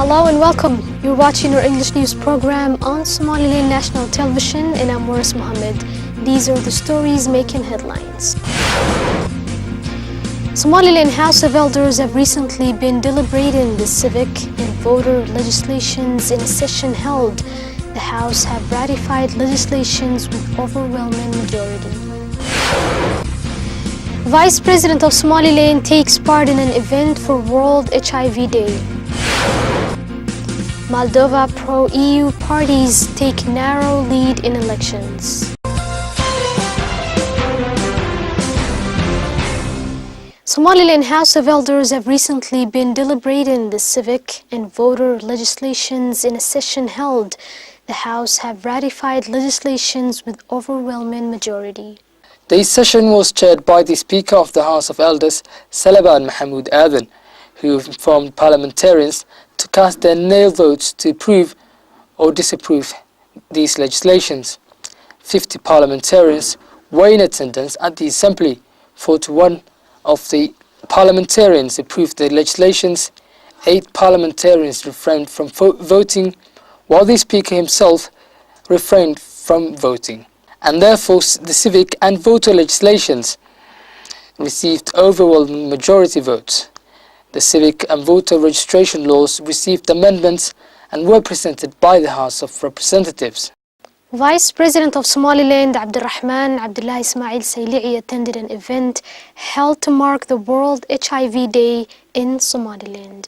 Hello and welcome. You're watching our English news program on Somaliland National Television and I'm Morris Mohammed. These are the stories making headlines. Somaliland House of Elders have recently been deliberating the civic and voter legislations in a session held. The House have ratified legislations with overwhelming majority. Vice President of Somaliland takes part in an event for World HIV Day. Moldova pro-EU parties take narrow lead in elections. Somaliland House of Elders have recently been deliberating the civic and voter legislations in a session held. The House have ratified legislations with overwhelming majority. The session was chaired by the Speaker of the House of Elders, Salaban Mahmoud Aden, who informed parliamentarians to cast their nail votes to approve or disapprove these legislations. 50 parliamentarians were in attendance at the assembly. 41 of the parliamentarians approved the legislations. 8 parliamentarians refrained from voting, while the Speaker himself refrained from voting. And therefore the civic and voter legislations received overwhelming majority votes. The civic and voter registration laws received amendments and were presented by the House of Representatives. Vice President of Somaliland Abdurrahman Abdullah Ismail Sayli'i attended an event held to mark the World HIV Day in Somaliland.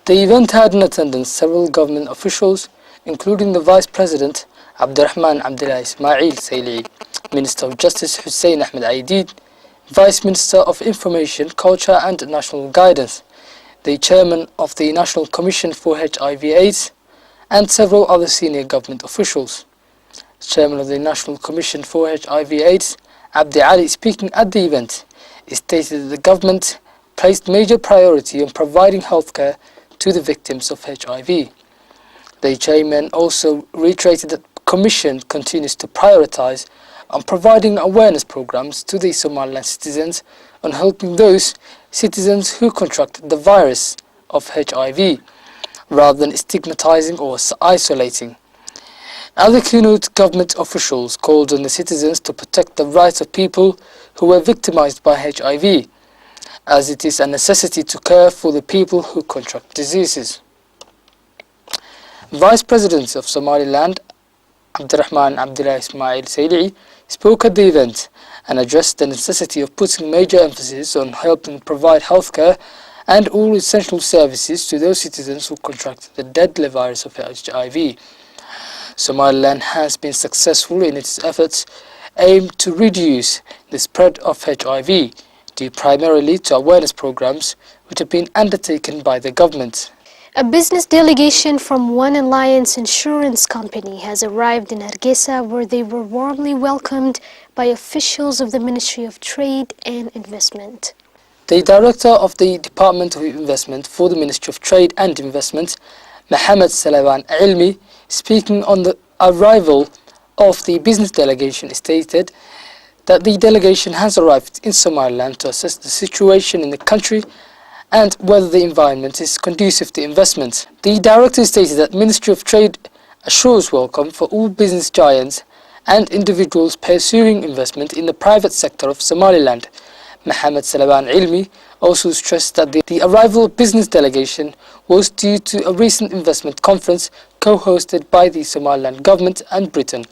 The event had in attendance several government officials, including the Vice President Abdurrahman Abdullah Ismail Sayli'i, Minister of Justice Hussein Ahmed Aidid, Vice Minister of Information, Culture and National Guidance, the Chairman of the National Commission for HIV/AIDS, and several other senior government officials. Chairman of the National Commission for HIV/AIDS, Abdi Ali, speaking at the event, stated that the government placed major priority on providing healthcare to the victims of HIV. The chairman also reiterated that the Commission continues to prioritize on providing awareness programs to the Somaliland citizens on helping those citizens who contracted the virus of HIV, rather than stigmatizing or isolating. Other keynote government officials called on the citizens to protect the rights of people who were victimized by HIV, as it is a necessity to care for the people who contract diseases. Vice President of Somaliland Abdurrahman Abdullah Ismail Sayli'i spoke at the event and addressed the necessity of putting major emphasis on helping provide healthcare and all essential services to those citizens who contracted the deadly virus of HIV. Somaliland has been successful in its efforts aimed to reduce the spread of HIV, due primarily to awareness programs which have been undertaken by the government. A business delegation from One Alliance Insurance Company has arrived in Hargeisa, where they were warmly welcomed by officials of the Ministry of Trade and Investment. The Director of the Department of Investment for the Ministry of Trade and Investment, Mohammed Salaban Ilmi, speaking on the arrival of the business delegation, stated that the delegation has arrived in Somaliland to assess the situation in the country and whether the environment is conducive to investment. The director stated that Ministry of Trade assures welcome for all business giants and individuals pursuing investment in the private sector of Somaliland. Mohammed Salaban Ilmi also stressed that the arrival of business delegation was due to a recent investment conference co-hosted by the Somaliland government and Britain,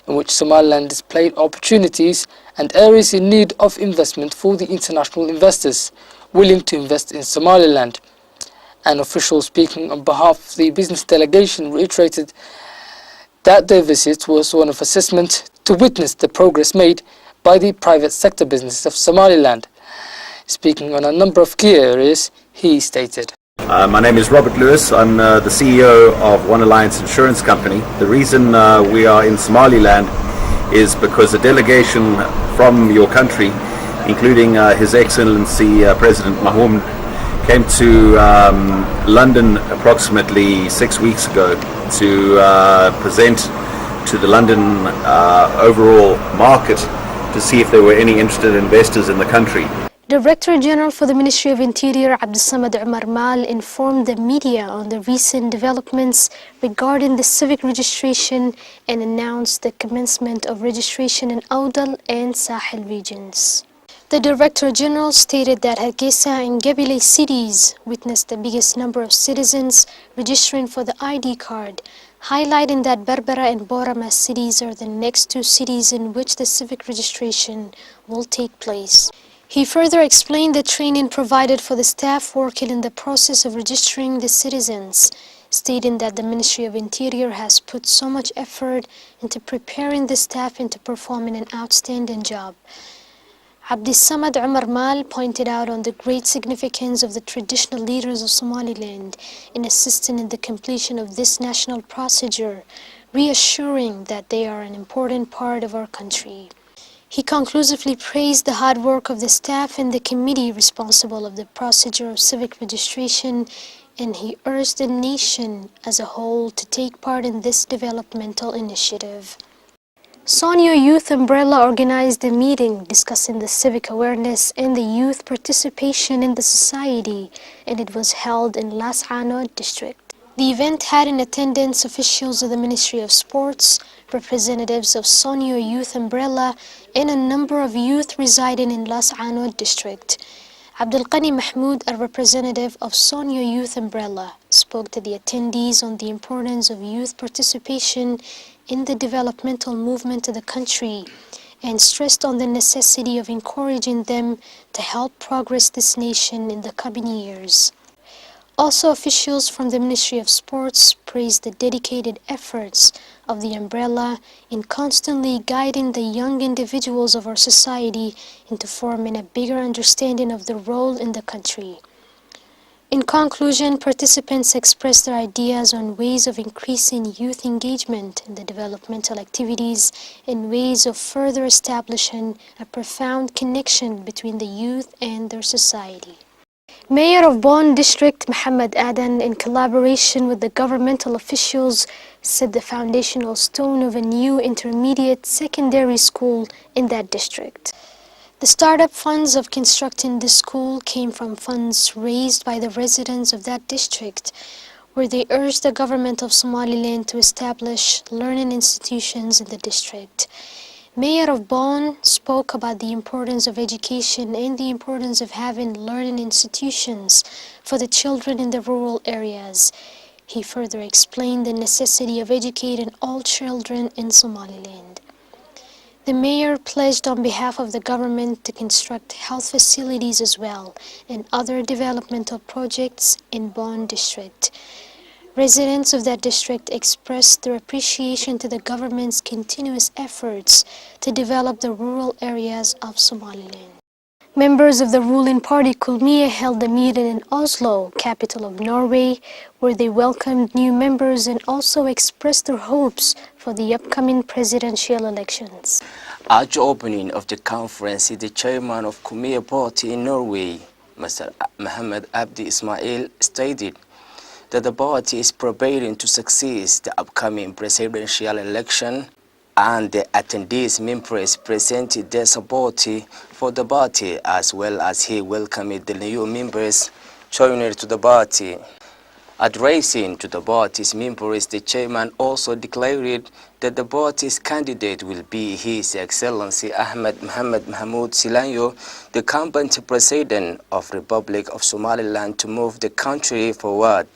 in which Somaliland displayed opportunities and areas in need of investment for the international investors willing to invest in Somaliland. An official speaking on behalf of the business delegation reiterated that their visit was one of assessment to witness the progress made by the private sector business of Somaliland. Speaking on a number of key areas, he stated, My name is Robert Lewis. I'm the CEO of One Alliance Insurance Company. The reason we are in Somaliland is because a delegation from your country, including His Excellency President Mahmoud, came to London approximately 6 weeks ago to present to the London overall market to see if there were any interested investors in the country. Director General for the Ministry of Interior Abdulsamad Umar Mal informed the media on the recent developments regarding the civic registration and announced the commencement of registration in Awdal and Sahel regions. The Director General stated that Hargeisa and Gabile cities witnessed the biggest number of citizens registering for the ID card, highlighting that Berbera and Borama cities are the next two cities in which the civic registration will take place. He further explained the training provided for the staff working in the process of registering the citizens, stating that the Ministry of Interior has put so much effort into preparing the staff into performing an outstanding job. Abdulsamad Umar Mal pointed out on the great significance of the traditional leaders of Somaliland in assisting in the completion of this national procedure, reassuring that they are an important part of our country. He conclusively praised the hard work of the staff and the committee responsible of the procedure of civic registration, and he urged the nation as a whole to take part in this developmental initiative. Sonio Youth Umbrella organized a meeting discussing the civic awareness and the youth participation in the society, and it was held in Las Anod district. The event had in attendance officials of the Ministry of Sports, representatives of Sonio Youth Umbrella, and a number of youth residing in Las Anod district. Abdul Qani Mahmoud, a representative of Sonio Youth Umbrella, spoke to the attendees on the importance of youth participation in the developmental movement of the country and stressed on the necessity of encouraging them to help progress this nation in the coming years. Also, officials from the Ministry of Sports praised the dedicated efforts of the umbrella in constantly guiding the young individuals of our society into forming a bigger understanding of their role in the country. In conclusion, participants expressed their ideas on ways of increasing youth engagement in the developmental activities and ways of further establishing a profound connection between the youth and their society. Mayor of Bon District, Muhammad Adan, in collaboration with the governmental officials, set the foundational stone of a new intermediate secondary school in that district. The startup funds of constructing this school came from funds raised by the residents of that district, where they urged the government of Somaliland to establish learning institutions in the district. Mayor of Bon spoke about the importance of education and the importance of having learning institutions for the children in the rural areas. He further explained the necessity of educating all children in Somaliland. The mayor pledged on behalf of the government to construct health facilities as well and other developmental projects in Bon District. Residents of that district expressed their appreciation to the government's continuous efforts to develop the rural areas of Somaliland. Members of the ruling party Kulmiye held a meeting in Oslo, capital of Norway, where they welcomed new members and also expressed their hopes for the upcoming presidential elections. At the opening of the conference, the chairman of Kulmiye party in Norway, Mr. Mohammed Abdi Ismail, stated that the party is preparing to succeed the upcoming presidential election, and the attendees members presented their support for the party, as well as he welcomed the new members joining to the party. Addressing to the party's members, the chairman also declared that the party's candidate will be His Excellency Ahmed Mohamed Mahmoud Silanyo, the incumbent president of Republic of Somaliland, to move the country forward.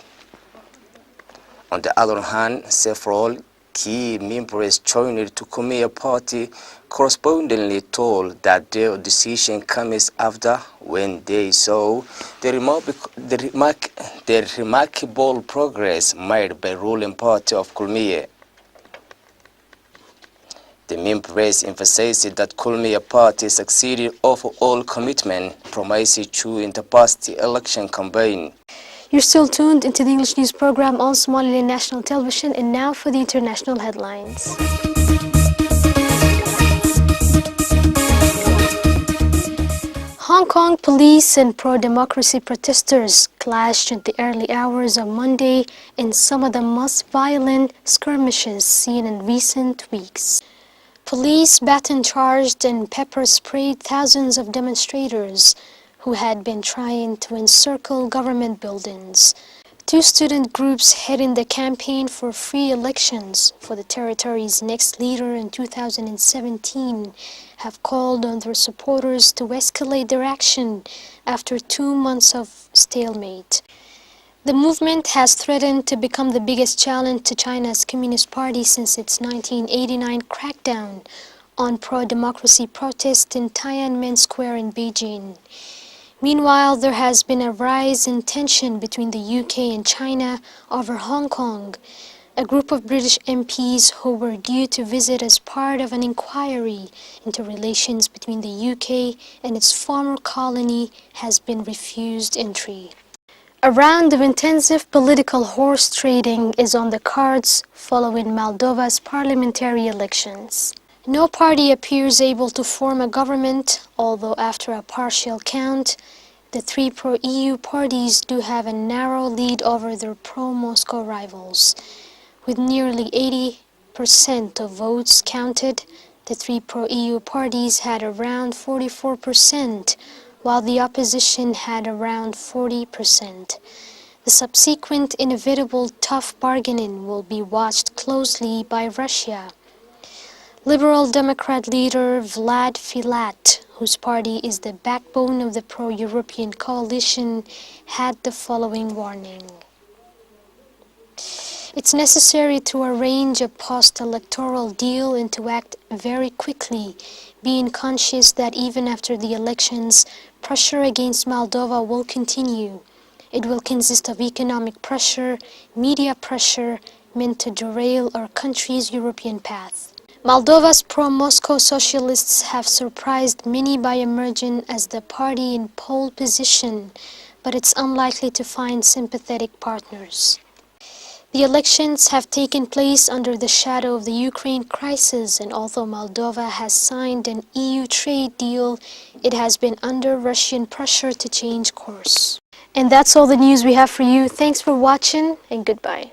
On the other hand, several key members joined to Kulmiye party correspondingly told that their decision comes after when they saw the remarkable progress made by ruling party of Kulmiye. The members emphasized that Kulmiye party succeeded over all commitment promised during the past election campaign. You're still tuned into the English news program on Somaliland National Television, and now for the international headlines. Hong Kong police and pro-democracy protesters clashed in the early hours of Monday in some of the most violent skirmishes seen in recent weeks. Police baton-charged and pepper-sprayed thousands of demonstrators who had been trying to encircle government buildings. Two student groups heading the campaign for free elections for the territory's next leader in 2017 have called on their supporters to escalate their action after 2 months of stalemate. The movement has threatened to become the biggest challenge to China's Communist Party since its 1989 crackdown on pro-democracy protests in Tiananmen Square in Beijing. Meanwhile, there has been a rise in tension between the UK and China over Hong Kong. A group of British MPs who were due to visit as part of an inquiry into relations between the UK and its former colony has been refused entry. A round of intensive political horse trading is on the cards following Moldova's parliamentary elections. No party appears able to form a government, although after a partial count, the three pro-EU parties do have a narrow lead over their pro-Moscow rivals. With nearly 80% of votes counted, the three pro-EU parties had around 44%, while the opposition had around 40%. The subsequent inevitable tough bargaining will be watched closely by Russia. Liberal Democrat leader Vlad Filat, whose party is the backbone of the pro-European coalition, had the following warning. It's necessary to arrange a post-electoral deal and to act very quickly, being conscious that even after the elections, pressure against Moldova will continue. It will consist of economic pressure, media pressure, meant to derail our country's European path. Moldova's pro-Moscow socialists have surprised many by emerging as the party in pole position, but it's unlikely to find sympathetic partners. The elections have taken place under the shadow of the Ukraine crisis, and although Moldova has signed an EU trade deal, it has been under Russian pressure to change course. And that's all the news we have for you. Thanks for watching, and goodbye.